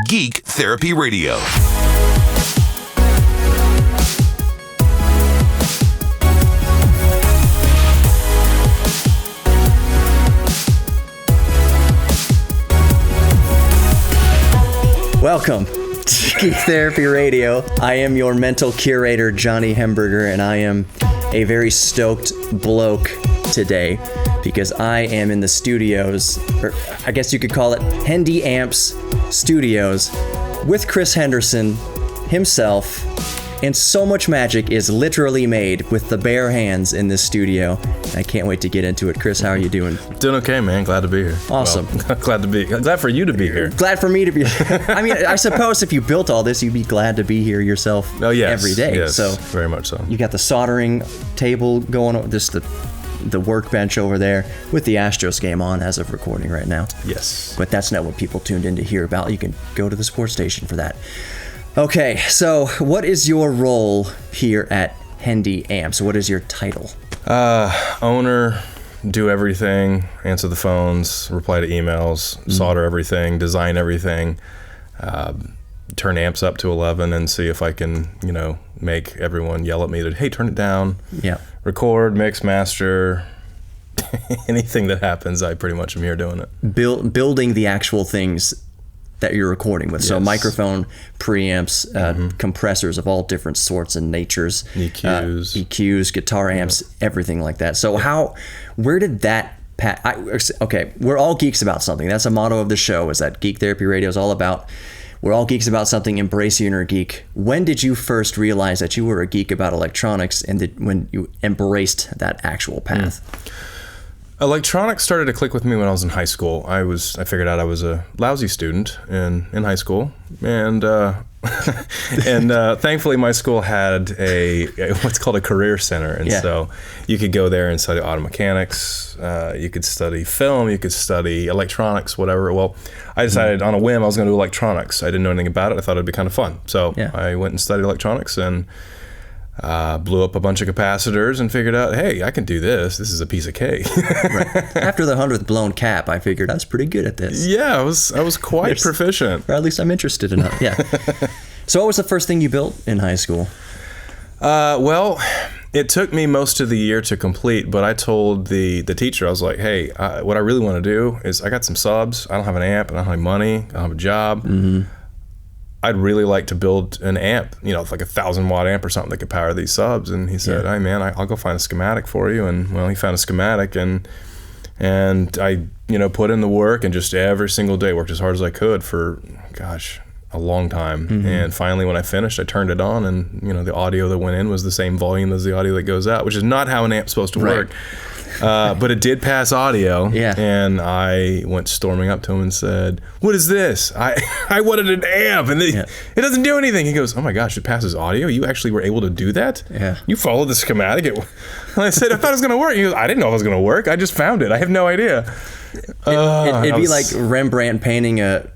Geek Therapy Radio. Welcome to Geek Therapy Radio. I am your mental curator, Johnny Hemberger, and I am a very stoked bloke today because I am in the studios, or I guess you could call it Hendy Amps Studios, with Chris Henderson himself. And so much magic is literally made with the bare hands in this studio. I can't wait to get into it. Chris, how are you doing? Doing okay, man. Glad to be here. Awesome. Well, glad for you to be here. Glad for me to be here. I mean, I suppose if you built all this, you'd be glad to be here yourself every day. Yes, so very much so. You got the soldering table going on, just the workbench over there with the Astros game on as of recording right now. Yes. But that's not what people tuned in to hear about. You can go to the sports station for that. Okay, so what is your role here at Hendy Amps? What is your title? Owner, do everything, answer the phones, reply to emails, solder everything, design everything, turn amps up to 11 and see if I can, make everyone yell at me that, hey, turn it down. Yeah. Record, mix, master, anything that happens, I pretty much am here doing it. Building the actual things that you're recording with. Yes. So microphone, preamps, compressors of all different sorts and natures. EQs, guitar amps, everything like that. So where did that okay, we're all geeks about something. That's a motto of the show, is that Geek Therapy Radio is all about, we're all geeks about something, embrace your inner geek. When did you first realize that you were a geek about electronics, and when you embraced that actual path? Electronics started to click with me when I was in high school. I figured out I was a lousy student in high school, and thankfully my school had a what's called a career center, and so you could go there and study auto mechanics. You could study film, you could study electronics, whatever. Well, I decided on a whim I was going to do electronics. I didn't know anything about it. I thought it'd be kind of fun, so I went and studied electronics and blew up a bunch of capacitors and figured out, hey, I can do this. This is a piece of cake. Right. After the 100th blown cap, I figured I was pretty good at this. Yeah, I was quite proficient. Or at least I'm interested enough. Yeah. So what was the first thing you built in high school? Well, it took me most of the year to complete, but I told the teacher, I was like, hey, what I really want to do is, I got some subs. I don't have an amp. I don't have any money. I don't have a job. Mm-hmm. I'd really like to build an amp, like a 1,000-watt amp or something that could power these subs. And he said, hey, man, I'll go find a schematic for you. And, well, he found a schematic, and I, put in the work, and just every single day worked as hard as I could for, a long time. Mm-hmm. And finally, when I finished, I turned it on, and, the audio that went in was the same volume as the audio that goes out, which is not how an amp's supposed to work. But it did pass audio, and I went storming up to him and said, what is this? I wanted an amp, and it doesn't do anything. He goes, oh my gosh, it passes audio? You actually were able to do that? Yeah. You followed the schematic? And I said, I thought it was going to work. He goes, I didn't know it was going to work. I just found it. I have no idea. It'd be like Rembrandt painting a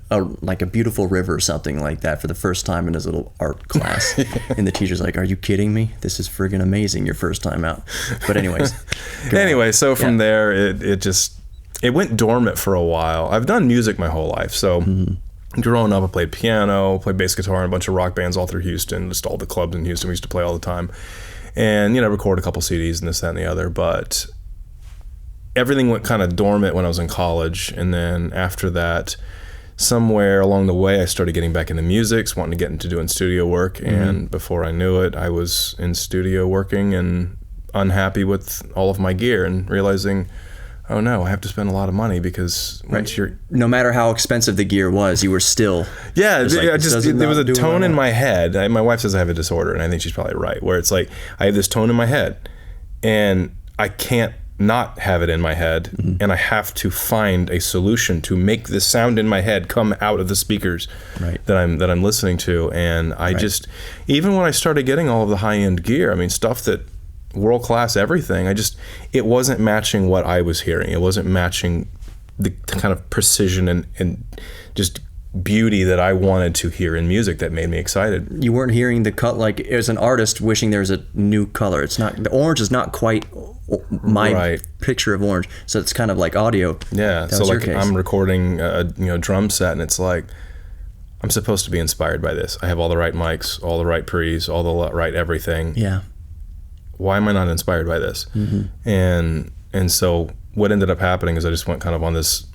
beautiful river or something like that for the first time in his little art class. And the teacher's like, are you kidding me? This is friggin' amazing, your first time out. But anyways. So from there, it went dormant for a while. I've done music my whole life. So growing up, I played piano, played bass guitar in a bunch of rock bands all through Houston, just all the clubs in Houston we used to play all the time. And, record a couple CDs and this, that, and the other. But everything went kind of dormant when I was in college, and then after that, somewhere along the way, I started getting back into music, wanting to get into doing studio work, and before I knew it, I was in studio working and unhappy with all of my gear, and realizing, oh no, I have to spend a lot of money, because once you're... No matter how expensive the gear was, you were still... Yeah, there was a tone in my head. My wife says I have a disorder, and I think she's probably right, where it's like, I have this tone in my head, and I can't not have it in my head, and I have to find a solution to make the sound in my head come out of the speakers that I'm listening to. And I just, even when I started getting all of the high-end gear, stuff that world-class everything, it wasn't matching what I was hearing. It wasn't matching the kind of precision and just beauty that I wanted to hear in music that made me excited. You weren't hearing the cut like as an artist wishing there's a new color. It's not, the orange is not quite my picture of orange, so it's kind of like audio. Yeah, so like I'm recording a drum set, and it's like, I'm supposed to be inspired by this. I have all the right mics, all the right pre's, all the right everything. Yeah. Why am I not inspired by this? And so what ended up happening is I just went kind of on this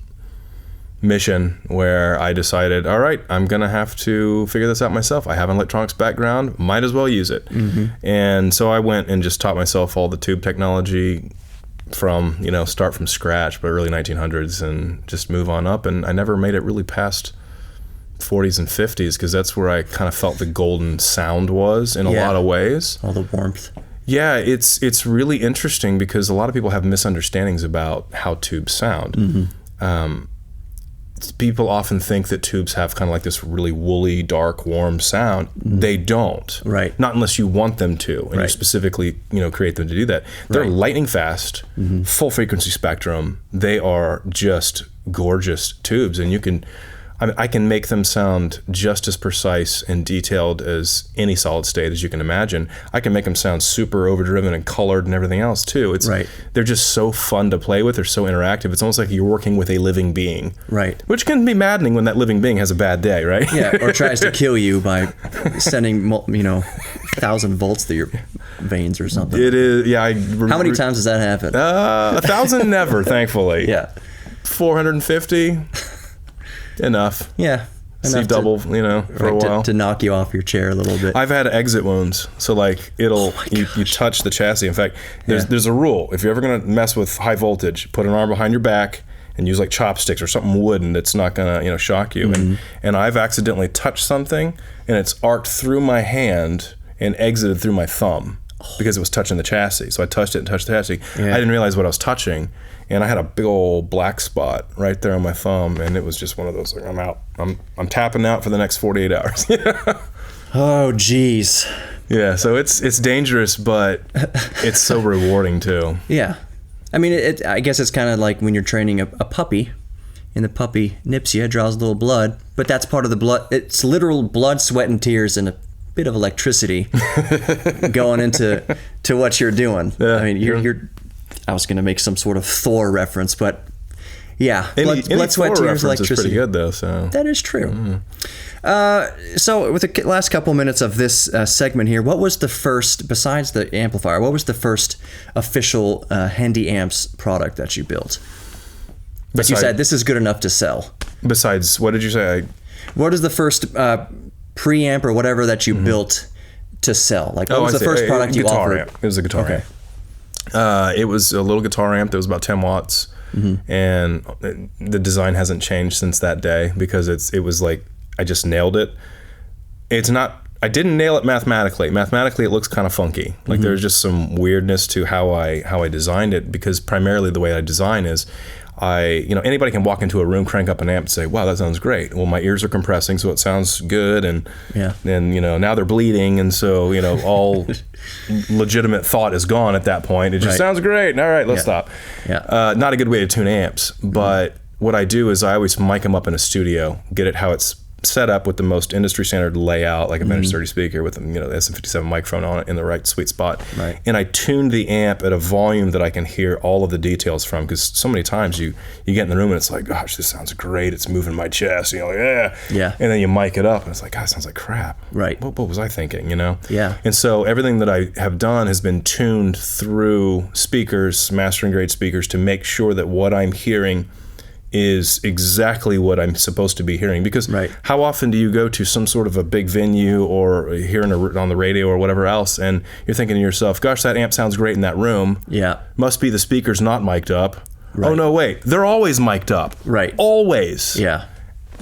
mission where I decided, all right, I'm going to have to figure this out myself. I have an electronics background, might as well use it. And so I went and just taught myself all the tube technology from, start from scratch, but early 1900s, and just move on up. And I never made it really past 40s and 50s, because that's where I kind of felt the golden sound was in a lot of ways. All the warmth. Yeah, it's really interesting because a lot of people have misunderstandings about how tubes sound. People often think that tubes have kind of like this really woolly, dark, warm sound. They don't. Right. Not unless you want them to, and you specifically, create them to do that. They're lightning fast, full frequency spectrum. They are just gorgeous tubes, and I can make them sound just as precise and detailed as any solid state as you can imagine. I can make them sound super overdriven and colored and everything else too. They're just so fun to play with. They're so interactive. It's almost like you're working with a living being. Right. Which can be maddening when that living being has a bad day, right? Yeah, or tries to kill you by sending 1,000 volts through your veins or something. It is, yeah. How many times does that happen? 1,000 never, thankfully. Yeah. 450. Enough. Yeah. See double, for a while. To knock you off your chair a little bit. I've had exit wounds. So like you touch the chassis. In fact, there's a rule. If you're ever going to mess with high voltage, put an arm behind your back and use like chopsticks or something wooden that's not going to, shock you. And I've accidentally touched something and it's arced through my hand and exited through my thumb because it was touching the chassis. So I touched it and touched the chassis. I didn't realize what I was touching. And I had a big old black spot right there on my thumb, and it was just one of those, like, I'm out. I'm tapping out for the next 48 hours. Oh, geez. Yeah, so it's dangerous, but it's so rewarding too. Yeah. I mean, I guess it's kind of like when you're training a puppy, and the puppy nips you, draws a little blood, but that's part of the blood. It's literal blood, sweat, and tears, and a bit of electricity going into what you're doing. Yeah, I mean, you're I was going to make some sort of Thor reference, but yeah, blood, sweat, tears, electricity. Is pretty good though. So that is true. So with the last couple minutes of this segment here, what was the first, besides the amplifier, what was the first official Hendy Amps product that you built? But you said this is good enough to sell. Besides, what did you say? What is the first preamp or whatever that you built to sell? Like, what was the first product you offered? Amp. It was a guitar amp. It was a little guitar amp that was about 10 watts, and the design hasn't changed since that day because it was like I just nailed it. It's not. I didn't nail it mathematically. Mathematically, it looks kind of funky. Like there's just some weirdness to how I designed it, because primarily the way I design is anybody can walk into a room, crank up an amp and say, wow, that sounds great. Well, my ears are compressing, so it sounds good. And then, now they're bleeding. And so, all legitimate thought is gone at that point. It just sounds great. All right, let's stop. Yeah. Not a good way to tune amps. But what I do is I always mic them up in a studio, get it how it's set up with the most industry standard layout, like a Vintage 30 speaker with the SM57 microphone on it in the right sweet spot. Right. And I tuned the amp at a volume that I can hear all of the details from, because so many times you get in the room and it's like, gosh, this sounds great. It's moving my chest. Like, yeah. And then you mic it up and it's like, God, it sounds like crap. Right. What was I thinking? Yeah. And so everything that I have done has been tuned through speakers, mastering grade speakers, to make sure that what I'm hearing is exactly what I'm supposed to be hearing. Because how often do you go to some sort of a big venue or hearing on the radio or whatever else, and you're thinking to yourself, gosh, that amp sounds great in that room. Yeah. Must be the speaker's not mic'd up. Right. Oh, no, wait. They're always mic'd up. Right. Always. Yeah.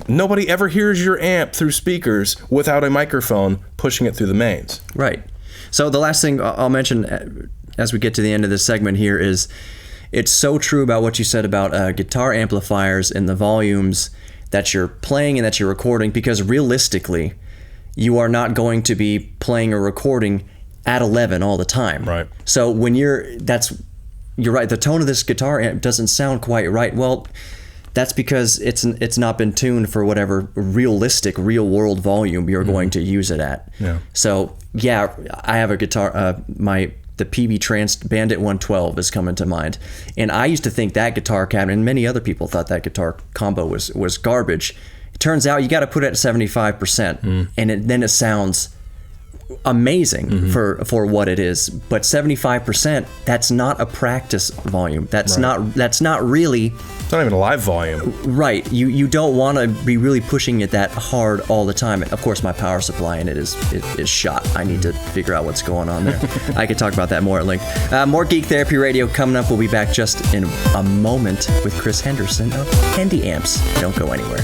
Nobody ever hears your amp through speakers without a microphone pushing it through the mains. Right. So the last thing I'll mention as we get to the end of this segment here is, it's so true about what you said about guitar amplifiers and the volumes that you're playing and that you're recording, because realistically, you are not going to be playing or recording at 11 all the time. Right. So when you're right, the tone of this guitar amp doesn't sound quite right. Well, that's because it's not been tuned for whatever realistic, real world volume you're going to use it at. Yeah. So yeah, I have a guitar, the PB Trans Bandit 112 is coming to mind. And I used to think that guitar cabinet, and many other people thought that guitar combo was garbage, Turns out you got to put it at 75%, and then it sounds amazing for what it is. But 75%, that's not a practice volume. That's not really. It's not even a live volume. Right. You don't want to be really pushing it that hard all the time. Of course, my power supply in it is shot. I need to figure out what's going on there. I could talk about that more at length. More Geek Therapy Radio coming up. We'll be back just in a moment with Chris Henderson of Hendy Amps. Don't go anywhere.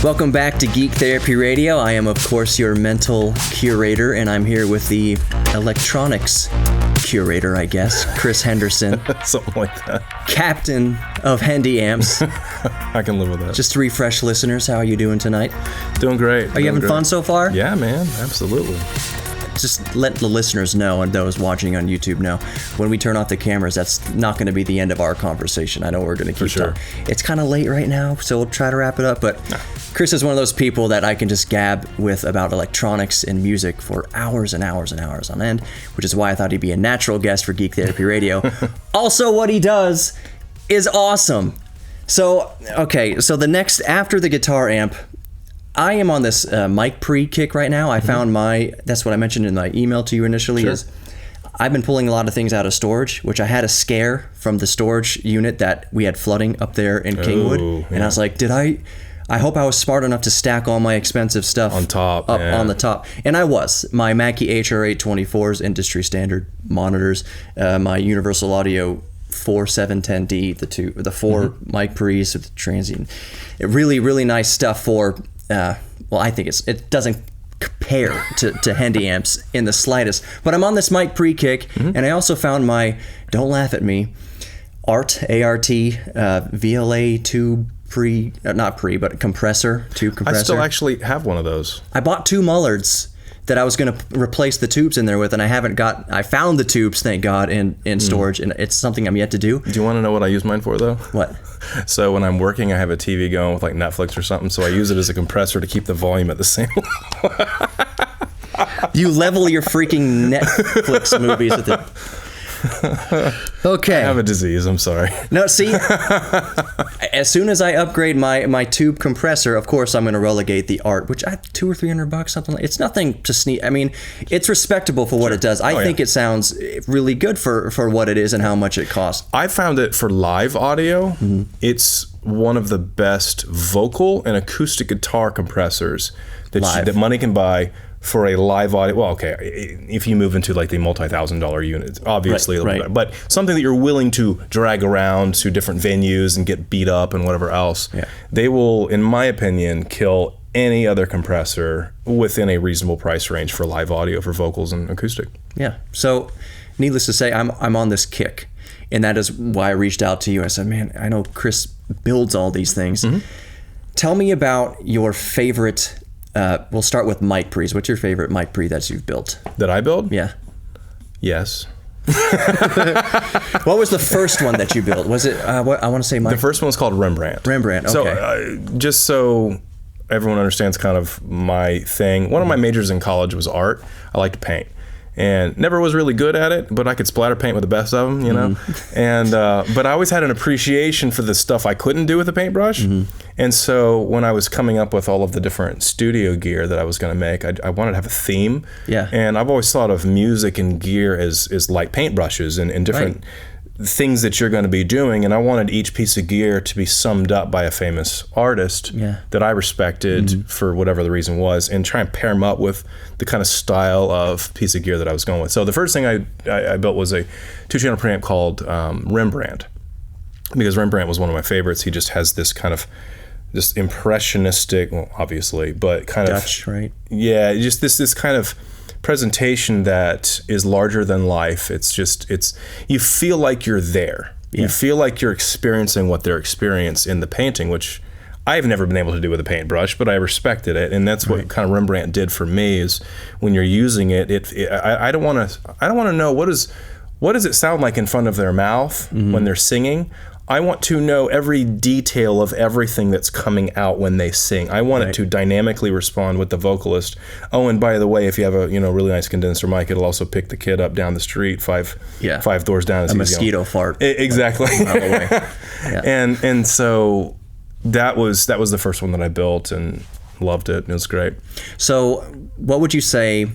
Welcome back to Geek Therapy Radio. I am, of course, your mental curator, and I'm here with the electronics curator, I guess, Chris Henderson. Something like that. Captain of Hendy Amps. I can live with that. Just to refresh listeners, how are you doing tonight? Doing great. Are you having fun so far? Yeah, man. Absolutely. Just let the listeners know, and those watching on YouTube know, when we turn off the cameras, that's not going to be the end of our conversation. I know we're going to keep talking. It's kind of late right now, so we'll try to wrap it up, but Chris is one of those people that I can just gab with about electronics and music for hours and hours and hours on end, which is why I thought he'd be a natural guest for Geek Therapy Radio. Also, what he does is awesome. So, okay, so the next, after the guitar amp, I am on this mic pre kick right now. I found that's what I mentioned in my email to you initially, is I've been pulling a lot of things out of storage, which I had a scare from the storage unit that we had flooding up there in Kingwood. And I was like, I hope I was smart enough to stack all my expensive stuff on top, on the top. And I was. My Mackie HR824s, industry standard monitors, my Universal Audio 4710D, the four mic pre's with the transient. Really, really nice stuff for, well, I think it doesn't compare to Hendy Amps in the slightest. But I'm on this mic pre-kick, and I also found my, don't laugh at me, ART, VLA tube but compressor, tube compressor. I still actually have one of those. I bought 2 Mullards that I was going to replace the tubes in there with, and I found the tubes, thank God, in storage, and it's something I'm yet to do. Do you want to know what I use mine for, though? What? So when I'm working, I have a TV going with like Netflix or something, so I use it as a compressor to keep the volume at the same level. You level your freaking Netflix movies with it. Okay. I have a disease, I'm sorry. No, see, as soon as I upgrade my tube compressor, of course I'm going to relegate the ART, which I $200 or $300, something like. It's nothing to sneeze. I mean, it's respectable for what it does. I think it sounds really good for what it is and how much it costs. I found it for live audio. It's one of the best vocal and acoustic guitar compressors that money can buy for a live audio. Well, okay, if you move into like the multi-$1,000 units, obviously, right. But something that you're willing to drag around to different venues and get beat up and whatever else, they will, in my opinion, kill any other compressor within a reasonable price range for live audio, for vocals and acoustic. Yeah. So, needless to say, I'm on this kick, and that is why I reached out to you. I said, man, I know Chris builds all these things. Tell me about your favorite. We'll start with mic pre's. What's your favorite mic pre that you've built? That I built? Yeah. Yes. What was the first one that you built? Was it, what I want to say The first one was called Rembrandt. Rembrandt, okay. So, just so everyone understands kind of my thing, one of my majors in college was art. I like to paint. And never was really good at it, but I could splatter paint with the best of them, you know? And but I always had an appreciation for the stuff I couldn't do with a paintbrush. And so when I was coming up with all of the different studio gear that I was going to make, I wanted to have a theme. Yeah. And I've always thought of music and gear as like paintbrushes and different things that you're going to be doing, and I wanted each piece of gear to be summed up by a famous artist that I respected for whatever the reason was, and try and pair them up with the kind of style of piece of gear that I was going with. So the first thing I built was a 2-channel preamp called Rembrandt, because Rembrandt was one of my favorites. He just has this kind of this impressionistic, well, obviously, but kind of Dutch, right? Yeah, just this kind of presentation that is larger than life. It's you feel like you're there. You feel like you're experiencing what they're experiencing in the painting, which I've never been able to do with a paintbrush, but I respected it, and that's what kind of Rembrandt did for me. Is when you're using it, I don't want to know what does it sound like in front of their mouth when they're singing. I want to know every detail of everything that's coming out when they sing. I want it to dynamically respond with the vocalist. Oh, and by the way, if you have a really nice condenser mic, it'll also pick the kid up down the street five doors down. A mosquito fart. Exactly. Out of the way. Yeah. And so that was the first one that I built and loved it. It was great. So what would you say?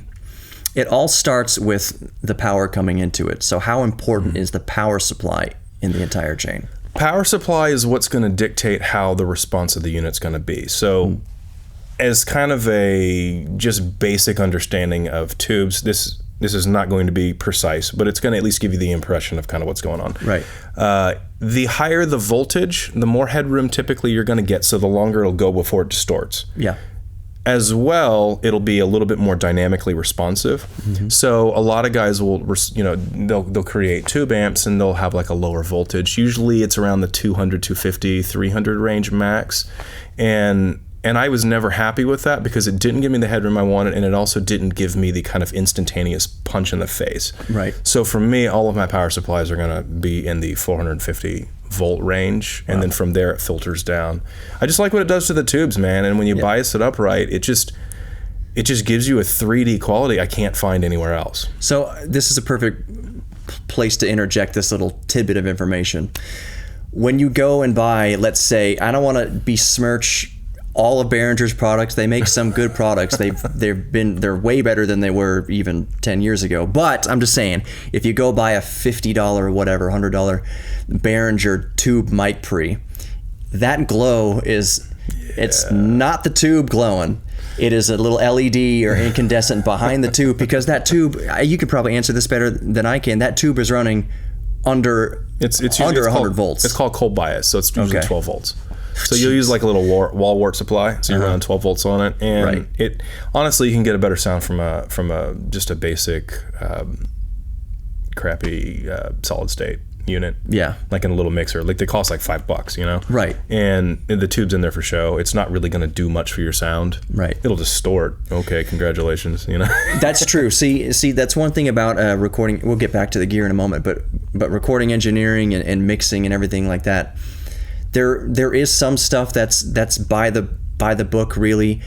It all starts with the power coming into it. So how important is the power supply in the entire chain? Power supply is what's going to dictate how the response of the unit's going to be. So as kind of a just basic understanding of tubes, this is not going to be precise, but it's going to at least give you the impression of kind of what's going on. Right. The higher the voltage, the more headroom typically you're going to get, so the longer it'll go before it distorts. Yeah. As well, it'll be a little bit more dynamically responsive. So a lot of guys will, they'll create tube amps and they'll have like a lower voltage. Usually it's around the 200, 250, 300 range max. And I was never happy with that because it didn't give me the headroom I wanted, and it also didn't give me the kind of instantaneous punch in the face. Right. So for me, all of my power supplies are going to be in the 450 volt range, and then from there it filters down. I just like what it does to the tubes, man. And when you bias it up right, it just gives you a 3D quality I can't find anywhere else. So this is a perfect place to interject this little tidbit of information. When you go and buy, let's say, I don't want to besmirch all of Behringer's products. They make some good products. They're way better than they were even 10 years ago. But I'm just saying, if you go buy a $50 or whatever, $100 Behringer tube mic pre, that glow is, it's not the tube glowing. It is a little LED or incandescent behind the tube, because that tube, you could probably answer this better than I can. That tube is running under 100 volts. It's called cold bias, so it's usually 12 volts. So you'll use like a little wall wart supply, so you run 12 volts on it, and it honestly, you can get a better sound from a just a basic crappy solid state unit. Yeah, like in a little mixer. Like they cost like $5, Right. And the tube's in there for show. It's not really going to do much for your sound. Right. It'll distort. Okay, congratulations. That's true. See, that's one thing about recording. We'll get back to the gear in a moment, but recording engineering and mixing and everything like that. There is some stuff that's by the book, really,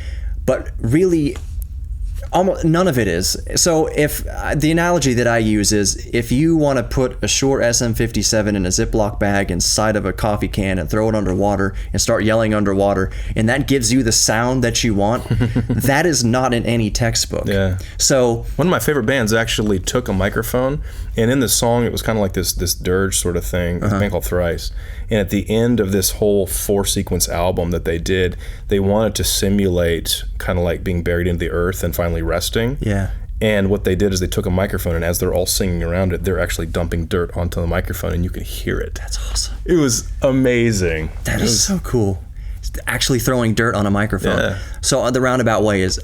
but really almost none of it is. So if the analogy that I use is, if you want to put a short SM57 in a Ziploc bag inside of a coffee can and throw it underwater and start yelling underwater, and that gives you the sound that you want, that is not in any textbook. Yeah. So one of my favorite bands actually took a microphone, and in the song it was kind of like this dirge sort of thing. It's a band called Thrice. And at the end of this whole 4-sequence album that they did, they wanted to simulate kind of like being buried into the earth and finally resting. Yeah. And what they did is they took a microphone, and as they're all singing around it, they're actually dumping dirt onto the microphone, and you can hear it. That's awesome. It was amazing. That is so cool. Actually throwing dirt on a microphone. Yeah. So the roundabout way is,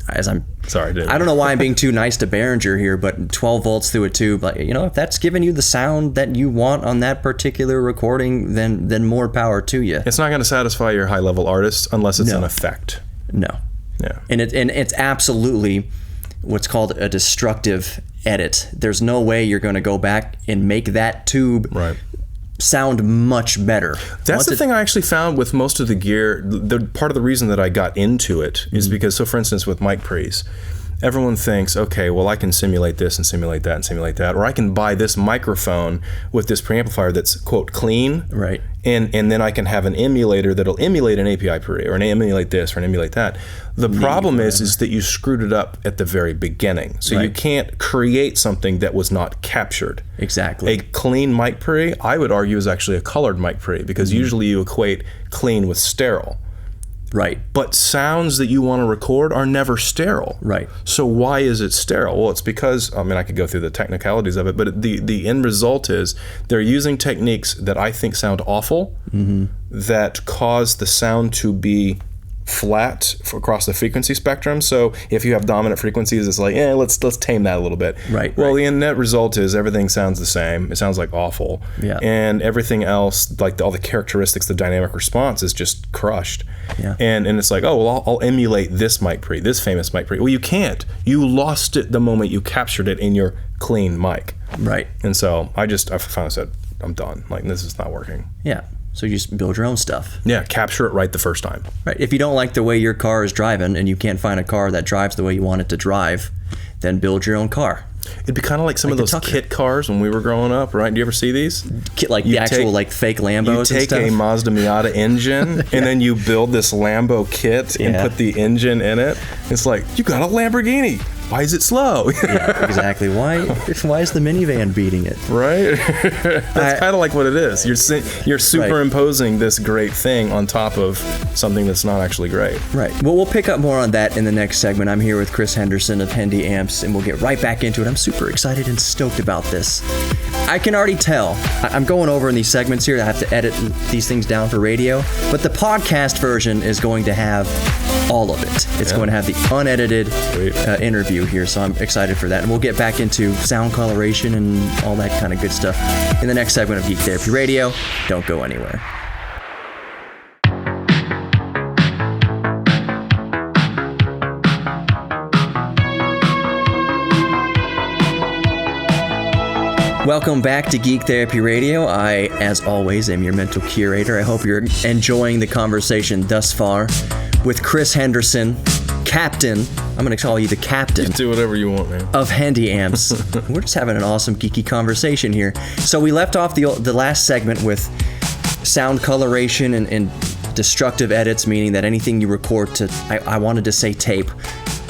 Sorry, dude. I don't know why I'm being too nice to Behringer here, but 12 volts through a tube, like, if that's giving you the sound that you want on that particular recording, then more power to you. It's not going to satisfy your high level artist unless it's an effect. No. Yeah. And it's absolutely what's called a destructive edit. There's no way you're going to go back and make that tube sound much better. That's the thing I actually found with most of the gear. The part of the reason that I got into it is because, so for instance, with mic pre's, everyone thinks, okay, well, I can simulate this and simulate that and simulate that, or I can buy this microphone with this preamplifier that's, quote, clean, right? And then I can have an emulator that'll emulate an API pre, or emulate this or emulate that. The problem is that you screwed it up at the very beginning, so you can't create something that was not captured. Exactly. A clean mic pre, I would argue, is actually a colored mic pre, because usually you equate clean with sterile. Right. But sounds that you want to record are never sterile. Right. So why is it sterile? Well, it's because, I could go through the technicalities of it, but the end result is they're using techniques that I think sound awful, that cause the sound to be flat across the frequency spectrum. So if you have dominant frequencies, it's like, let's tame that a little bit. Right. Well, the net result is everything sounds the same. It sounds like awful. Yeah. And everything else, like all the characteristics, the dynamic response is just crushed. Yeah. And it's like, oh, well, I'll emulate this mic pre, this famous mic pre. Well, you can't. You lost it the moment you captured it in your clean mic. Right. And so I finally said, I'm done. Like, this is not working. Yeah. So you just build your own stuff. Yeah, capture it right the first time. Right. If you don't like the way your car is driving and you can't find a car that drives the way you want it to drive, then build your own car. It'd be kind of like some of those kit cars when we were growing up, right? Do you ever see these? Like the actual like fake Lambos and stuff? You take a Mazda Miata engine and then you build this Lambo kit and put the engine in it. It's like, you got a Lamborghini. Why is it slow? Yeah, exactly. Why is the minivan beating it? Right? That's kind of like what it is. You're superimposing this great thing on top of something that's not actually great. Right. Well, we'll pick up more on that in the next segment. I'm here with Chris Henderson of Hendy Amps, and we'll get right back into it. I'm super excited and stoked about this. I can already tell. I'm going over in these segments here. I have to edit these things down for radio, but the podcast version is going to have all of it. It's going to have the unedited interview here, so I'm excited for that. And we'll get back into sound coloration and all that kind of good stuff in the next segment of Geek Therapy Radio. Don't go anywhere. Welcome back to Geek Therapy Radio. I, as always, am your mental curator. I hope you're enjoying the conversation thus far with Chris Henderson, Captain. I'm going to call you the Captain. You do whatever you want, man. Of Hendy Amps. We're just having an awesome geeky conversation here. So we left off the last segment with sound coloration and destructive edits, meaning that anything you record to, I wanted to say tape.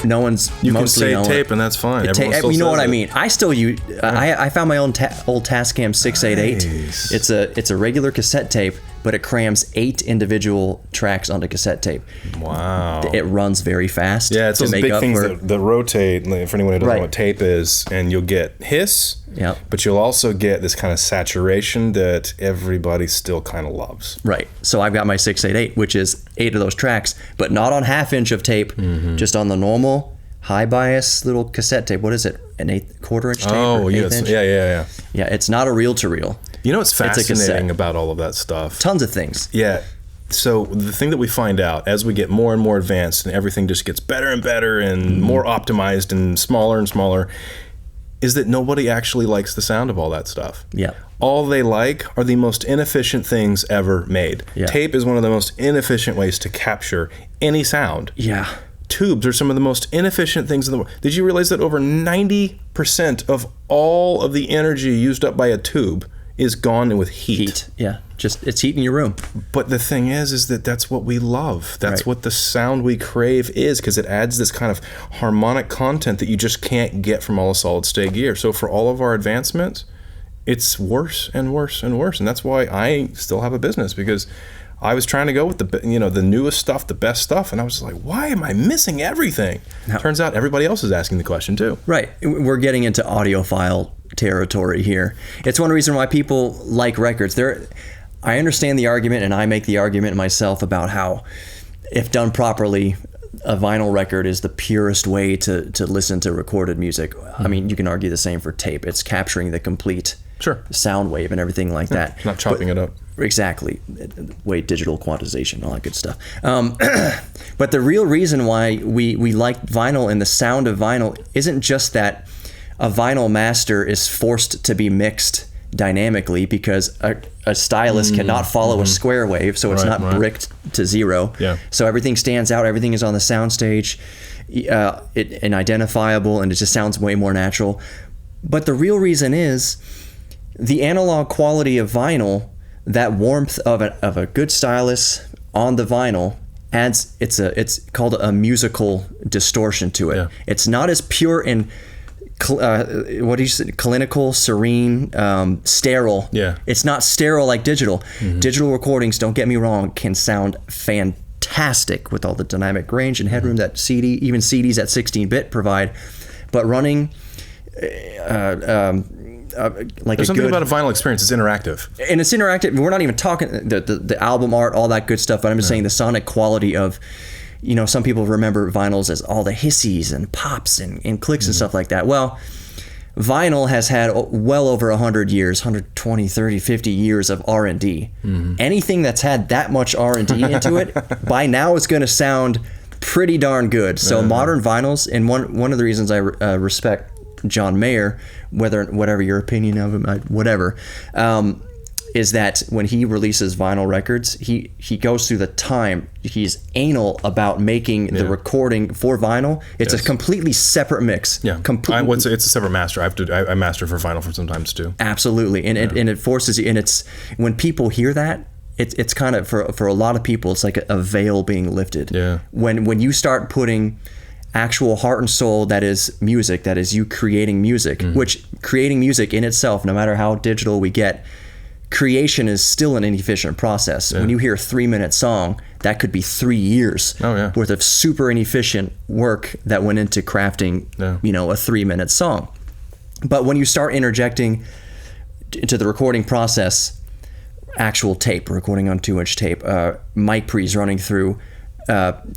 No one's you mostly can say tape and that's fine. You know what I mean. I still use. I found my own old Tascam 688. Nice. It's a regular cassette tape, but it crams 8 individual tracks onto cassette tape. Wow. It runs very fast. Yeah, it's those big things that rotate. For anyone who doesn't know what tape is, and you'll get hiss. Yeah. But you'll also get this kind of saturation that everybody still kind of loves. Right. So I've got my 688, which is 8 of those tracks, but not on half-inch of tape, just on the normal high bias little cassette tape. What is it? An 1/4 inch tape? Oh, yes. Inch? Yeah. Yeah, it's not a reel-to-reel. You know what's fascinating about all of that stuff? Tons of things. Yeah. So the thing that we find out as we get more and more advanced and everything just gets better and better and more optimized and smaller is that nobody actually likes the sound of all that stuff. Yeah. All they like are the most inefficient things ever made. Yeah. Tape is one of the most inefficient ways to capture any sound. Yeah. Tubes are some of the most inefficient things in the world. Did you realize that over 90% of all of the energy used up by a tube is gone with heat? Yeah. Just it's heat in your room. But the thing is that that's what we love. That's what the sound we crave is, because it adds this kind of harmonic content that you just can't get from all the solid state gear. So for all of our advancements, it's worse and worse and worse. And that's why I still have a business, because I was trying to go with the newest stuff, the best stuff, and I was like, why am I missing everything? Now, turns out everybody else is asking the question too. Right. We're getting into audiophile territory here. It's one reason why people like records. I understand the argument, and I make the argument myself about how, if done properly, a vinyl record is the purest way to listen to recorded music. I mean, you can argue the same for tape. It's capturing the complete sound wave and everything like that. Not chopping it up. Exactly. Digital quantization, all that good stuff. But the real reason why we like vinyl and the sound of vinyl isn't just that a vinyl master is forced to be mixed dynamically, because a stylus cannot follow a square wave, so it's not bricked to zero. Yeah. So everything stands out, everything is on the soundstage, and identifiable, and it just sounds way more natural. But the real reason is the analog quality of vinyl, that warmth of a good stylus on the vinyl adds, it's called a musical distortion to it. Yeah. It's not as pure and clinical, serene, sterile. Yeah. It's not sterile like digital. Digital recordings, don't get me wrong, can sound fantastic with all the dynamic range and headroom that even CDs at 16-bit provide. But running there's something about a vinyl experience. It's interactive, and it's interactive. We're not even talking the album art, all that good stuff, but I'm just saying the sonic quality of, some people remember vinyls as all the hissies and pops and clicks and stuff like that. Well, vinyl has had well over 100 years, 120, 30, 50 years of R&D. Anything that's had that much R&D into it, by now it's going to sound pretty darn good. So modern vinyls, and one of the reasons I wrespect John Mayer, whatever your opinion of him, whatever, is that when he releases vinyl records, he goes through the time. He's anal about making the recording for vinyl. It's a completely separate mix. Yeah, it's a separate master. I master for vinyl for sometimes too. Absolutely, and it forces you. And it's when people hear that, it's kind of for a lot of people, it's like a veil being lifted. Yeah. When you start putting actual heart and soul, that is music, that is you creating music, which creating music in itself, no matter how digital we get, creation is still an inefficient process. When you hear a 3-minute song, that could be 3 years worth of super inefficient work that went into crafting, a 3-minute song. But when you start interjecting into the recording process, actual tape, recording on 2-inch tape, mic pre's running through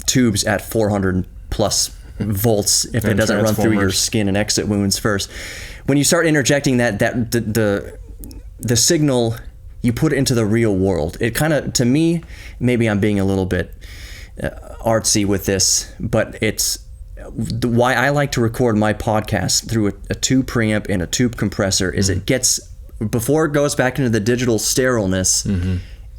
tubes at 400 plus volts if it doesn't run through your skin and exit wounds first. When you start interjecting the signal, you put it into the real world. It kind of, to me, maybe I'm being a little bit artsy with this, but it's why I like to record my podcast through a tube preamp and a tube compressor is it gets, before it goes back into the digital sterileness,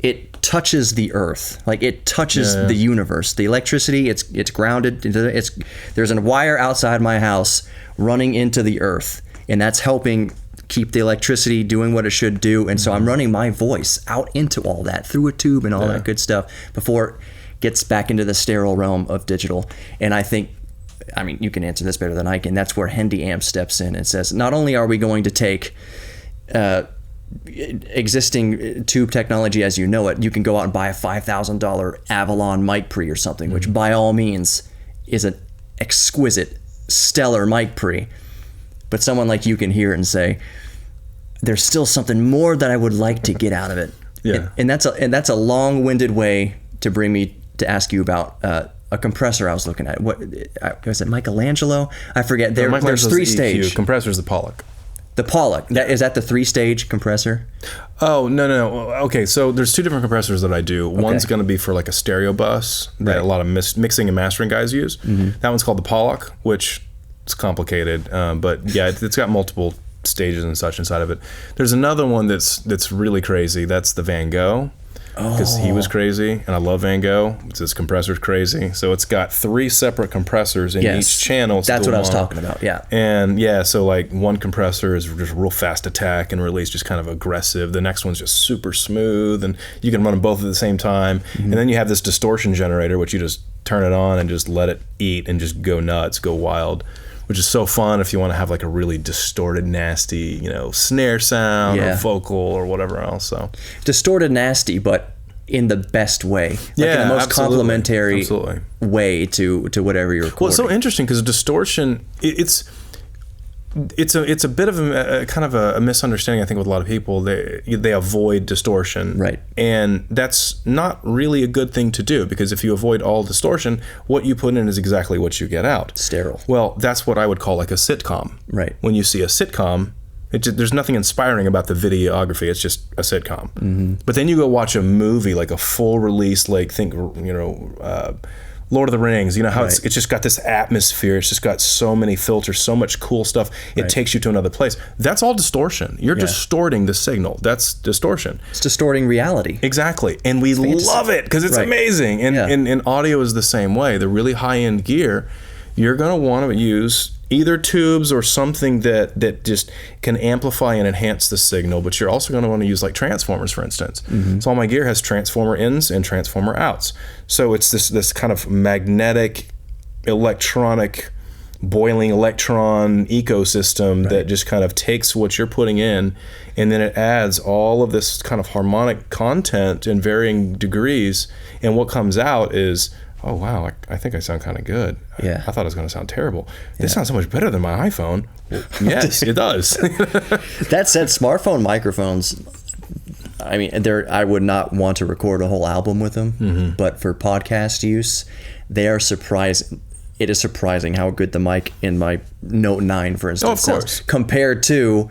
it touches the earth. Like it touches the universe. The electricity, it's grounded. There's a wire outside my house running into the earth, and that's helping keep the electricity doing what it should do. And so I'm running my voice out into all that through a tube and all that good stuff before it gets back into the sterile realm of digital. And I think, I mean, you can answer this better than I can. That's where Hendy Amps steps in and says, not only are we going to take existing tube technology as you know it, you can go out and buy a $5,000 Avalon mic pre or something, which by all means is an exquisite, stellar mic pre. But someone like you can hear it and say, there's still something more that I would like to get out of it. Yeah. And that's a long-winded way to bring me to ask you about a compressor I was looking at. What was it, Michelangelo? I forget. There's 3-stage. EQ. Compressor's the Pollock. The Pollock. Is that the 3-stage compressor? Oh, no. Okay, so there's 2 different compressors that I do. One's going to be for like a stereo bus that a lot of mixing and mastering guys use. That one's called the Pollock, which is complicated. But yeah, it's got multiple stages and such inside of it. There's another one that's really crazy. That's the Van Gogh. Because he was crazy, and I love Van Gogh. His compressor's crazy. So it's got 3 separate compressors in each channel. That's what I was talking about, yeah. And so like one compressor is just real fast attack and release, just kind of aggressive. The next one's just super smooth, and you can run them both at the same time. And then you have this distortion generator, which you just turn it on and just let it eat and just go nuts, go wild. Which is so fun if you want to have like a really distorted, nasty, snare sound or vocal or whatever else. So distorted, nasty, but in the best way, in the most complementary way to whatever you're recording. Well, it's so interesting because distortion, it's a bit of a kind of a misunderstanding, I think, with a lot of people. They avoid distortion, right? And that's not really a good thing to do, because if you avoid all distortion, what you put in is exactly what you get out. Sterile. Well, that's what I would call like a sitcom. Right. When you see a sitcom, there's nothing inspiring about the videography. It's just a sitcom. But then you go watch a movie, like a full release, like think Lord of the Rings, how it's just got this atmosphere. It's just got so many filters, so much cool stuff. It takes you to another place. That's all distortion. You're distorting the signal. That's distortion. It's distorting reality. Exactly. And we love it because it's amazing. And audio is the same way. The really high-end gear, you're going to want to use either tubes or something that just can amplify and enhance the signal, but you're also going to want to use like transformers, for instance. So all my gear has transformer ins and transformer outs. So it's this kind of magnetic, electronic, boiling electron ecosystem that just kind of takes what you're putting in, and then it adds all of this kind of harmonic content in varying degrees, and what comes out is, oh wow, I think I sound kind of good. Yeah. I thought it was going to sound terrible. This sounds so much better than my iPhone. Well, yes, it does. That said, smartphone microphones, I mean, I would not want to record a whole album with them, but for podcast use, they are surprising. It is surprising how good the mic in my Note 9, for instance, sounds compared to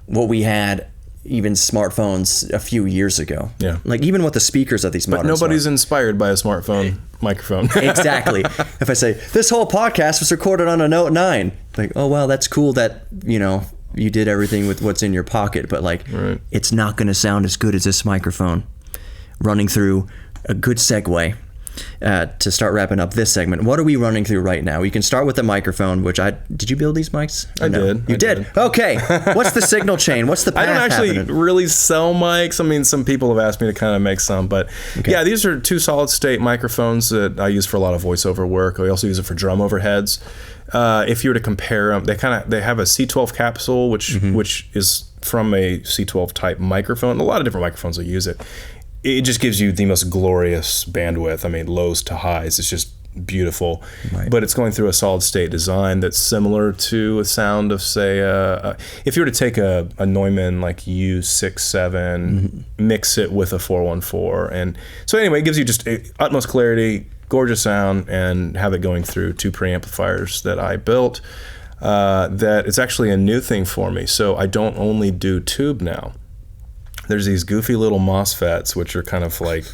what we had even smartphones a few years ago. Yeah. Like even with the speakers of these modern But nobody's inspired by a smartphone microphone. Exactly. If I say, this whole podcast was recorded on a Note 9, like, oh, wow, that's cool that, you did everything with what's in your pocket, but like it's not going to sound as good as this microphone. Running through a good segue to start wrapping up this segment. What are we running through right now? You can start with the microphone, which did you build these mics? I did. You did? Okay. What's the signal chain? What's the path I don't actually happening? really sell mics. I mean, some people have asked me to kind of make some, but yeah, these are 2 solid state microphones that I use for a lot of voiceover work. I also use it for drum overheads. If you were to compare them, they have a C12 capsule, which is from a C12 type microphone. A lot of different microphones will use it. It just gives you the most glorious bandwidth. I mean, lows to highs. It's just beautiful. Right. But it's going through a solid state design that's similar to a sound of, say, if you were to take a Neumann like U67, mix it with a 414. And so anyway, it gives you just utmost clarity, gorgeous sound, and have it going through 2 preamplifiers that I built. That it's actually a new thing for me. So I don't only do tube now. There's these goofy little MOSFETs, which are kind of like,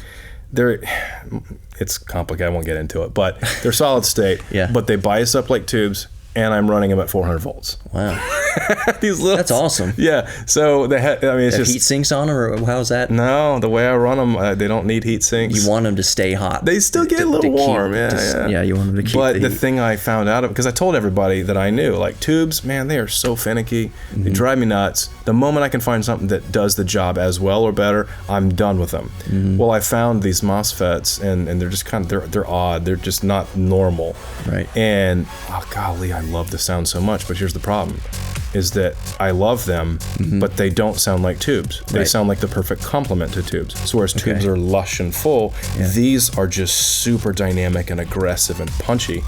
it's complicated, I won't get into it, but they're solid state, but they bias up like tubes, and I'm running them at 400 volts. Wow. That's awesome. Yeah. So it's just heat sinks on them, or how's that? No, the way I run them, they don't need heat sinks. You want them to stay hot. They still get a little warm. Yeah, you want them to keep. But the thing I found out because I told everybody that I knew, like tubes, man, they are so finicky. They drive me nuts. The moment I can find something that does the job as well or better, I'm done with them. Well, I found these MOSFETs, and they're just kind of they're odd. They're just not normal. Right. And oh golly, I love the sound so much. But here's the problem. Is that I love them, but they don't sound like tubes. They sound like the perfect complement to tubes. So whereas tubes are lush and full, these are just super dynamic and aggressive and punchy.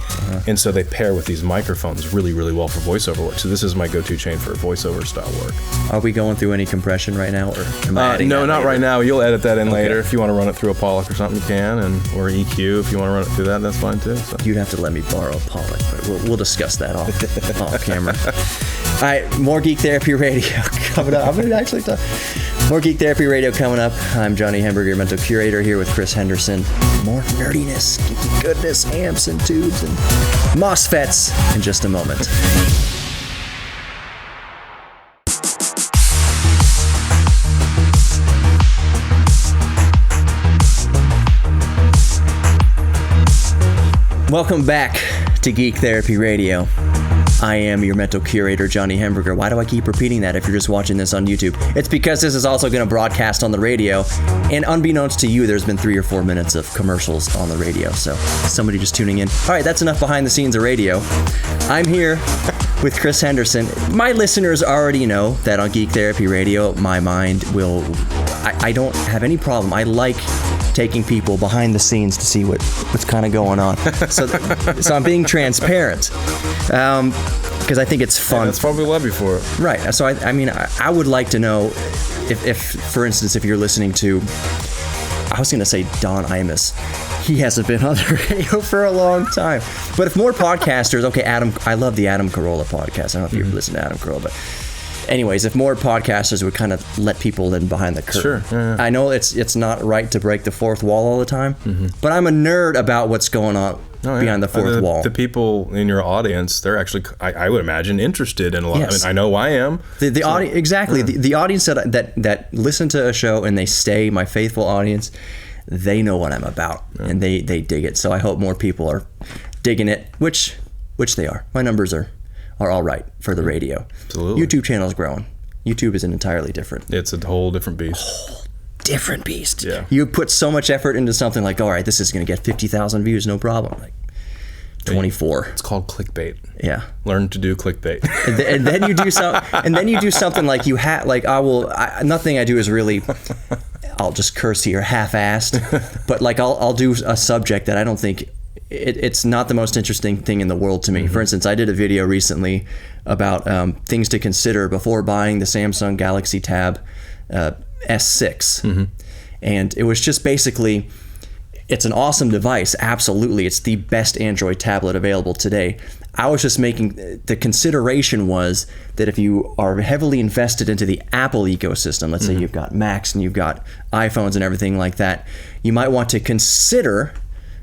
And so they pair with these microphones really, really well for voiceover work. So this is my go-to chain for voiceover style work. Are we going through any compression right now? Or am I adding no, not later? right now. You'll edit that in later. If you want to run it through a Pollock or something, you can. Or EQ, if you want to run it through that, that's fine too. So. You'd have to let me borrow a Pollock, but we'll discuss that off camera. All right, more Geek Therapy Radio coming up. I'm going to actually talk. More Geek Therapy Radio coming up. I'm Johnny Hemberger, your mental curator, here with Chris Henderson. More nerdiness, geeky goodness, amps and tubes and MOSFETs in just a moment. Welcome back to Geek Therapy Radio. I am your mental curator, Johnny Hemberger. Why do I keep repeating that if you're just watching this on YouTube? It's because this is also going to broadcast on the radio, and unbeknownst to you, there's been 3 or 4 minutes of commercials on the radio, so somebody just tuning in. All right, that's enough behind the scenes of radio. I'm here with Chris Henderson. My listeners already know that on Geek Therapy Radio, my mind will... I don't have any problem. I like taking people behind the scenes to see what's kind of going on. So I'm being transparent. Because I think it's fun. Yeah, that's what we love you for. Right. So I would like to know if, for instance, if you're listening to, I was going to say Don Imus. He hasn't been on the radio for a long time. But if more podcasters, I love the Adam Carolla podcast. I don't know if you've listened to Adam Carolla, but anyways, if more podcasters would kind of let people in behind the curtain. Sure. Yeah. I know it's not right to break the fourth wall all the time, but I'm a nerd about what's going on behind the fourth wall. The people in your audience, they're actually, I would imagine, interested in a lot. Yes. I mean, I know I am. The audience, exactly. Yeah. The audience that listen to a show and they stay, my faithful audience, they know what I'm about, and they dig it. So I hope more people are digging it, which they are. My numbers are all right for the radio. Absolutely. YouTube channel is growing. YouTube is an entirely different. It's a whole different beast. Different beast. Yeah. You put so much effort into something like, all right, this is going to get 50,000 views, no problem. Like 24. It's called clickbait. Yeah. Learn to do clickbait. and then you do something like you have, like nothing I do is really, I'll just curse here, half-assed, but like I'll do a subject that I don't think it's not the most interesting thing in the world to me. For instance, I did a video recently about things to consider before buying the Samsung Galaxy Tab S6. And it was just basically, it's an awesome device. Absolutely. It's the best Android tablet available today. I was just making, the consideration was that if you are heavily invested into the Apple ecosystem, let's say you've got Macs and you've got iPhones and everything like that, you might want to consider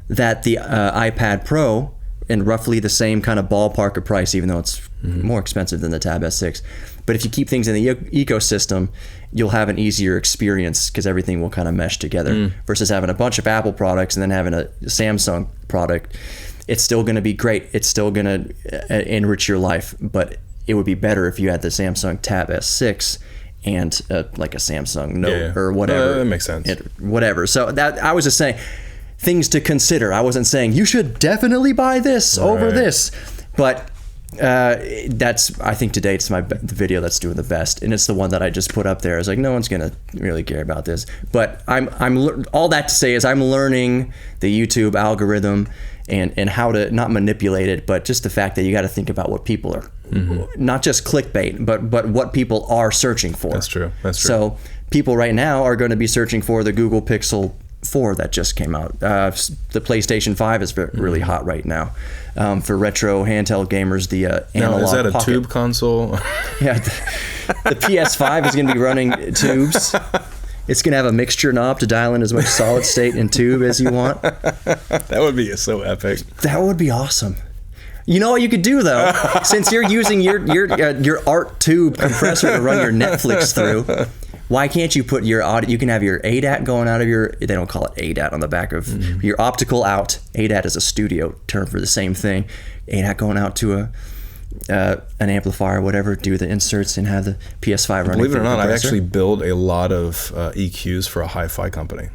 that the iPad Pro in roughly the same kind of ballpark of price, even though it's more expensive than the Tab S6. But if you keep things in the ecosystem, you'll have an easier experience because everything will kind of mesh together versus having a bunch of Apple products and then having a Samsung product. It's still going to be great. It's still going to enrich your life, but it would be better if you had the Samsung Tab S6 and like a Samsung Note or whatever. That makes sense. Whatever. So that I was just saying things to consider. I wasn't saying you should definitely buy this over this, but that's, I think today it's the video that's doing the best, and it's the one that I just put up there. It's like no one's gonna really care about this, but I'm all that to say is I'm learning the YouTube algorithm and how to not manipulate it, but just the fact that you got to think about what people are, not just clickbait, but what people are searching for. That's true. So people right now are going to be searching for the Google Pixel 4 that just came out. The PlayStation 5 is really hot right now. For retro handheld gamers, the analog Now, is that a pocket. tube console? Yeah, the PS5 is going to be running tubes. It's going to have a mixture knob to dial in as much solid state and tube as you want. That would be so epic. That would be awesome. You know what you could do though, since you're using your ART tube compressor to run your Netflix through. Why can't you put your audio? You can have your ADAT going out of your. They don't call it ADAT on the back of your optical out. ADAT is a studio term for the same thing. ADAT going out to an amplifier or whatever, do the inserts and have the PS5 running. Believe it or not, I actually build a lot of EQs for a hi-fi company.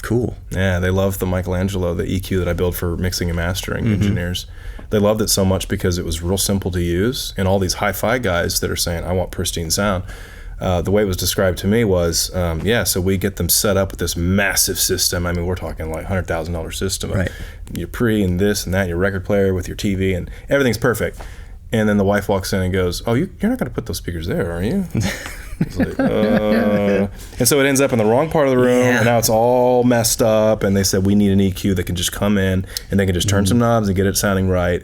Cool. Yeah, they love the Michelangelo, the EQ that I build for mixing and mastering engineers. They loved it so much because it was real simple to use, and all these hi-fi guys that are saying, I want pristine sound. The way it was described to me was, so we get them set up with this massive system. I mean, we're talking like $100,000 system. Right. Your pre and this and that, your record player with your TV, and everything's perfect. And then the wife walks in and goes, oh, you're not going to put those speakers there, are you? It's like, and so it ends up in the wrong part of the room, and now it's all messed up. And they said, we need an EQ that can just come in, and they can just turn some knobs and get it sounding right.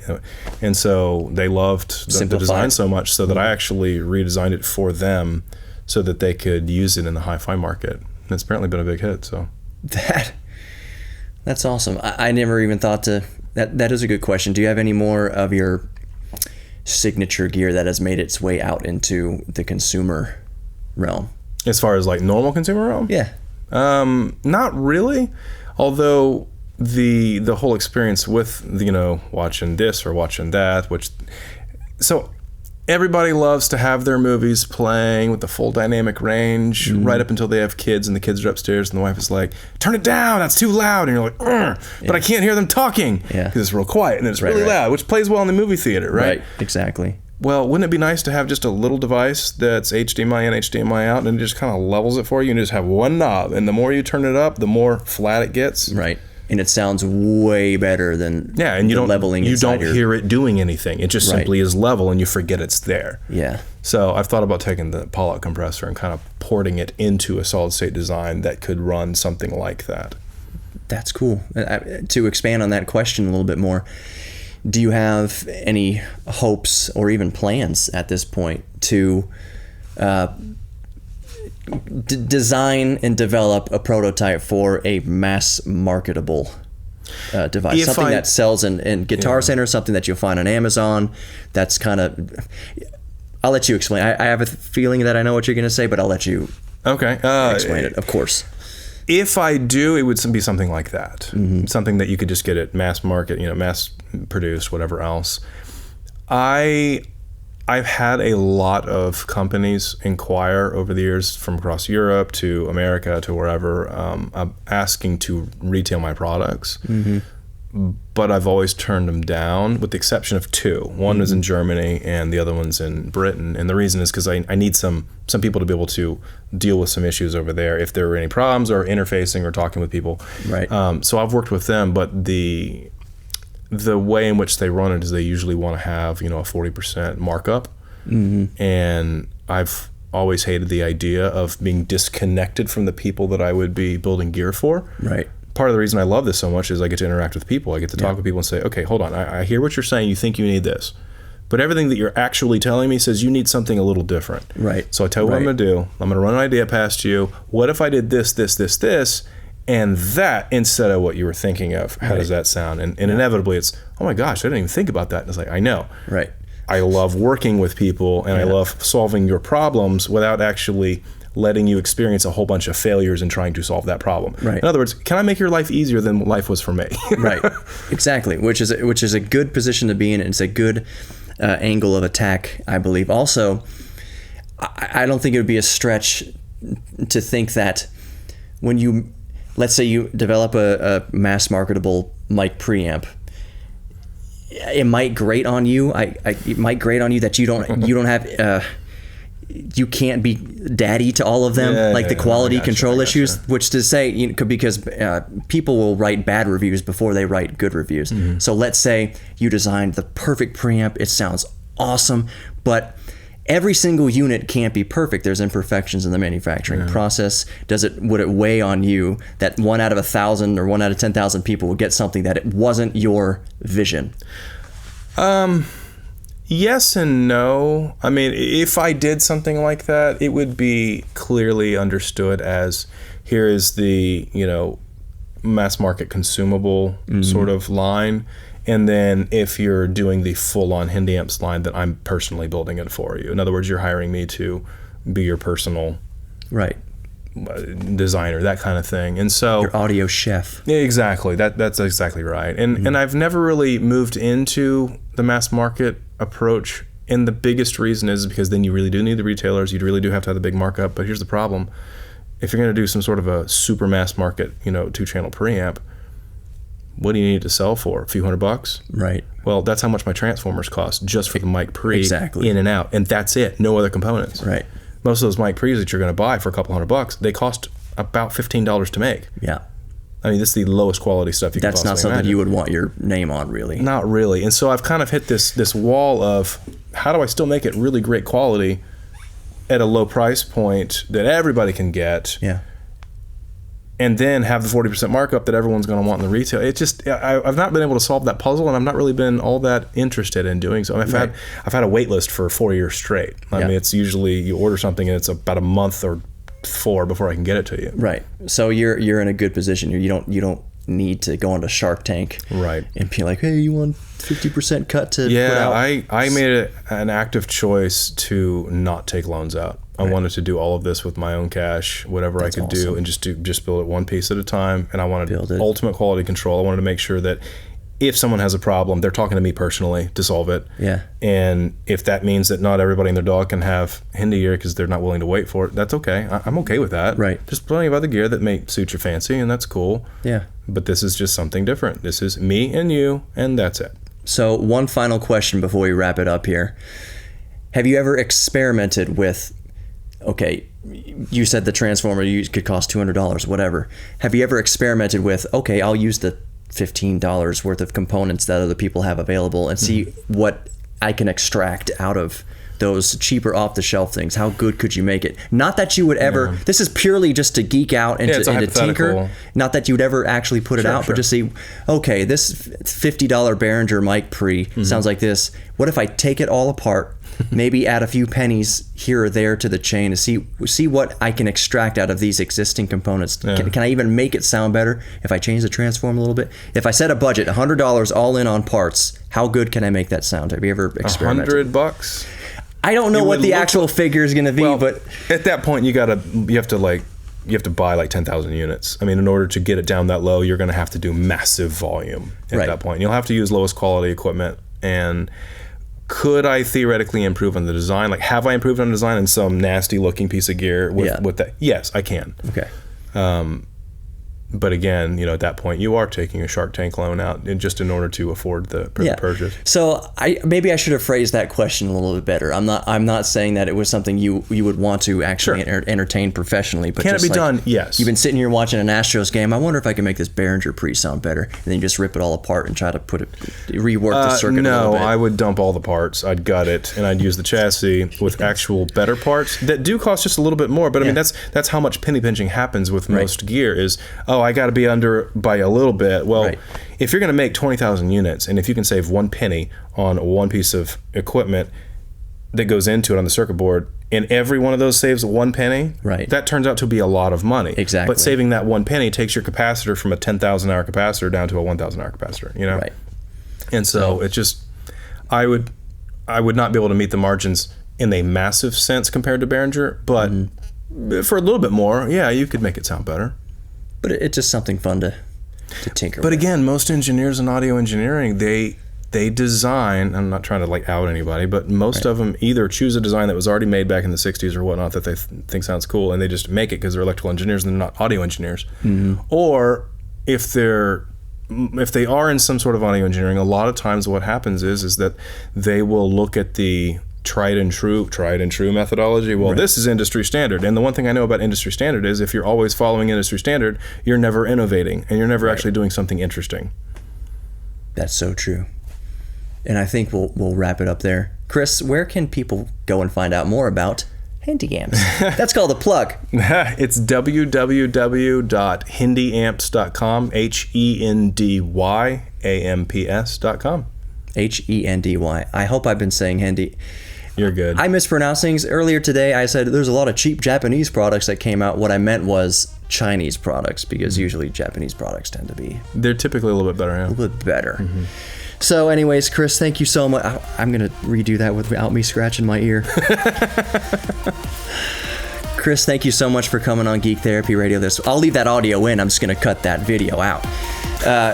And so they loved the design so much so that I actually redesigned it for them so that they could use it in the hi-fi market. And it's apparently been a big hit. So that's awesome. I never even thought to... That is a good question. Do you have any more of your signature gear that has made its way out into the consumer realm? As far as like normal consumer realm? Yeah. Not really. Although the whole experience with, watching this or watching that, so everybody loves to have their movies playing with the full dynamic range right up until they have kids and the kids are upstairs and the wife is like, turn it down, that's too loud. And you're like, but I can't hear them talking because it's real quiet and then it's really loud, which plays well in the movie theater, right? Right, exactly. Well, wouldn't it be nice to have just a little device that's HDMI in, HDMI out, and it just kind of levels it for you and you just have one knob, and the more you turn it up, the more flat it gets. Right. And it sounds way better than and you don't leveling. You don't hear it doing anything. It just simply is level, and you forget it's there. Yeah. So I've thought about taking the pull-out compressor and kind of porting it into a solid-state design that could run something like that. That's cool. To expand on that question a little bit more, do you have any hopes or even plans at this point to design and develop a prototype for a mass marketable device, something that sells in Guitar Center, something that you'll find on Amazon? That's kind of, I'll let you explain. I have a feeling that I know what you're going to say, but I'll let you explain it, of course. If I do, it would be something like that. Something that you could just get at mass market, mass produced, whatever else. I've had a lot of companies inquire over the years from across Europe to America to wherever, asking to retail my products. But I've always turned them down, with the exception of two. One is in Germany and the other one's in Britain. And the reason is because I need some people to be able to deal with some issues over there if there are any problems or interfacing or talking with people. Right. So I've worked with them, but the way in which they run it is they usually want to have, a 40% markup. And I've always hated the idea of being disconnected from the people that I would be building gear for. Right. Part of the reason I love this so much is I get to interact with people. I get to talk with people and say, okay, hold on, I hear what you're saying. You think you need this. But everything that you're actually telling me says you need something a little different. Right. So I tell you what I'm going to do. I'm going to run an idea past you. What if I did this, this, this, this? And that, instead of what you were thinking of, how does that sound? And inevitably it's, oh my gosh, I didn't even think about that. And it's like, I know. Right. I love working with people, and I love solving your problems without actually letting you experience a whole bunch of failures in trying to solve that problem. Right. In other words, can I make your life easier than life was for me? Right. Exactly. Which is a good position to be in. It's a good angle of attack, I believe. Also, I don't think it would be a stretch to think that when you, let's say you develop a mass marketable mic preamp, it might grate on you. It might grate on you that you don't have you can't be daddy to all of them, the quality control issues, which to say, because people will write bad reviews before they write good reviews. Mm-hmm. So let's say you designed the perfect preamp, it sounds awesome, but every single unit can't be perfect. There's imperfections in the manufacturing process. Would it weigh on you that 1 out of 1,000 or 1 out of 10,000 people would get something that it wasn't your vision? Yes and no. I mean, if I did something like that, it would be clearly understood as, here is the, mass market consumable sort of line. And then if you're doing the full-on Hendy Amps line, then I'm personally building it for you. In other words, you're hiring me to be your personal designer, that kind of thing. And so your audio chef. Exactly. That's exactly right. And I've never really moved into the mass market approach, and the biggest reason is because then you really do need the retailers, you really do have to have the big markup. But here's the problem: if you're going to do some sort of a super mass market, 2-channel preamp, what do you need to sell for? A few $100? Right. Well, that's how much my transformers cost just for the mic pre, exactly, in and out, and that's it. No other components. Right. Most of those mic pre's that you're going to buy for a couple $100, they cost about $15 to make. Yeah. I mean, this is the lowest quality stuff you can possibly imagine. That's not something you would want your name on, really. Not really. And so I've kind of hit this wall of, how do I still make it really great quality at a low price point that everybody can get? Yeah. And then have the 40% markup that everyone's going to want in the retail. It's just, I've not been able to solve that puzzle, and I've not really been all that interested in doing so. I've had a wait list for 4 years straight. I mean, it's usually you order something and it's about a month or 4 before I can get it to you. Right. So you're in a good position. You don't need to go onto Shark Tank, right, and be like, hey, you want 50% cut to put out? I made an active choice to not take loans out. I wanted to do all of this with my own cash, whatever I could do, and just build it one piece at a time. And I wanted ultimate quality control. I wanted to make sure that if someone has a problem, they're talking to me personally to solve it. Yeah. And if that means that not everybody and their dog can have Hendy gear because they're not willing to wait for it, that's okay. I'm okay with that. Right. There's plenty of other gear that may suit your fancy, and that's cool. Yeah. But this is just something different. This is me and you, and that's it. So one final question before we wrap it up here. Have you ever experimented with, okay, you said the transformer could cost $200, whatever. Have you ever experimented with, okay, I'll use the $15 worth of components that other people have available and see what I can extract out of those cheaper off-the-shelf things? How good could you make it? Not that you would ever, this is purely just to geek out and to tinker. Not that you would ever actually put it out, but just see, okay, this $50 Behringer mic pre sounds like this. What if I take it all apart, maybe add a few pennies here or there to the chain to see what I can extract out of these existing components? Can I even make it sound better if I change the transform a little bit? If I set a budget, $100 all in on parts, how good can I make that sound? Have you ever experimented? $100? I don't know what the actual figure is going to be, but at that point you have to buy like 10,000 units. I mean, in order to get it down that low, you're going to have to do massive volume at that point. You'll have to use lowest quality equipment. And could I theoretically improve on the design? Like, have I improved on the design in some nasty looking piece of gear with that? Yes, I can. Okay. But again, at that point, you are taking a Shark Tank loan out just in order to afford the purchase. So maybe I should have phrased that question a little bit better. I'm not saying that it was something you would want to actually entertain professionally. But can it be done? Yes. You've been sitting here watching an Astros game. I wonder if I can make this Behringer pre sound better, and then you just rip it all apart and try to rework the circuit a little bit. No, I would dump all the parts. I'd gut it, and I'd use the chassis with actual better parts that do cost just a little bit more. But I mean, that's how much penny pinching happens with most gear is, I got to be under by a little bit. Well, if you're going to make 20,000 units, and if you can save 1 penny on one piece of equipment that goes into it on the circuit board, and every one of those saves 1 penny, right, that turns out to be a lot of money. Exactly. But saving that 1 penny takes your capacitor from a 10,000 hour capacitor down to a 1,000 hour capacitor, you know? Right. And so it just, I would not be able to meet the margins in a massive sense compared to Behringer, but for a little bit more, yeah, you could make it sound better. But it's just something fun to tinker But with. again, most engineers in audio engineering, they design, I'm not trying to like out anybody, but most of them either choose a design that was already made back in the 60s or whatnot that they think sounds cool, and they just make it because they're electrical engineers and they're not audio engineers. Or if they are in some sort of audio engineering, a lot of times what happens is that they will look at the tried and true methodology. Well, this is industry standard. And the one thing I know about industry standard is if you're always following industry standard, you're never innovating and you're never actually doing something interesting. That's so true. And I think we'll wrap it up there. Chris, where can people go and find out more about Hendy Amps? That's called a plug. It's www.hendyamps.com, HendyAmps.com. HENDY. I hope I've been saying Hendy. You're good. I mispronounced things. Earlier today, I said there's a lot of cheap Japanese products that came out. What I meant was Chinese products, because usually Japanese products tend to be... They're typically a little bit better, yeah. A little bit better. So anyways, Chris, thank you so much. I'm going to redo that without me scratching my ear. Chris, thank you so much for coming on Geek Therapy Radio. I'll leave that audio in. I'm just going to cut that video out.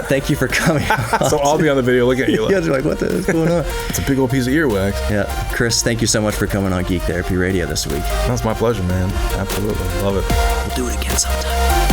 Thank you for coming. So I'll be on the video looking at you. You guys are like, what the hell's going on? It's a big old piece of earwax. Yeah. Chris, thank you so much for coming on Geek Therapy Radio this week. That's my pleasure, man. Absolutely. Love it. We'll do it again sometime.